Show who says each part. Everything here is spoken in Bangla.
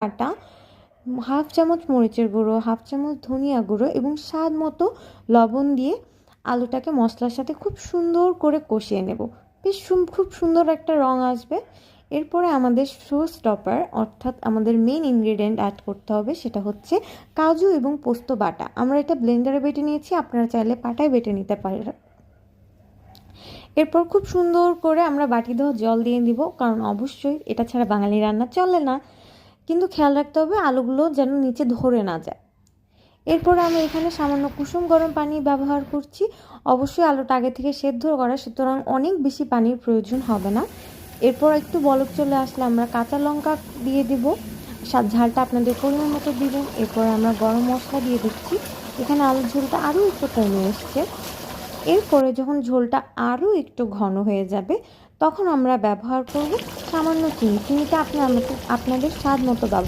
Speaker 1: বাটা, হাফ চামচ মরিচের গুঁড়ো, হাফ চামচ ধনিয়া গুঁড়ো এবং স্বাদ মতো লবণ দিয়ে আলুটাকে মশলার সাথে খুব সুন্দর করে কষিয়ে নেব। বেশ খুব সুন্দর একটা রং আসবে। এরপরে আমাদের শো স্টপার অর্থাৎ আমাদের মেইন ইনগ্রেডিয়েন্ট অ্যাড করতে হবে, সেটা হচ্ছে কাজু এবং পোস্ত বাটা। আমরা এটা ব্লেন্ডারে বেটে নিয়েছি, আপনারা চাইলে পাটায় বেটে নিতে পারেন। এরপর খুব সুন্দর করে আমরা বাটি ধোয়া জল দিয়ে দিব, কারণ অবশ্যই এটা ছাড়া বাঙালি রান্না চলে না। কিন্তু খেয়াল রাখতে হবে আলুগুলো যেন নিচে ধরে না যায়। এরপর আমি এখানে সামান্য কুসুম গরম পানি ব্যবহার করছি। অবশ্যই আলুটা আগে থেকে সেদ্ধ করা, সুতরাং অনেক বেশি পানির প্রয়োজন হবে না। এরপর একটু বলক চলে আসলে আমরা কাঁচা লঙ্কা দিয়ে দিব, ঝালটা আপনাদের পরিমাণ মতো দিবেন। এরপর আমরা গরম মশলা দিয়ে দিচ্ছি। এখানে আলুর ঝোলটা আরও একটু কমে এসছে। এরপরে যখন ঝোলটা আরও একটু ঘন হয়ে যাবে, তখন আমরা ব্যবহার করব সামান্য চিনি। চিনিটা আপনাদের স্বাদ মতো ব্যবহার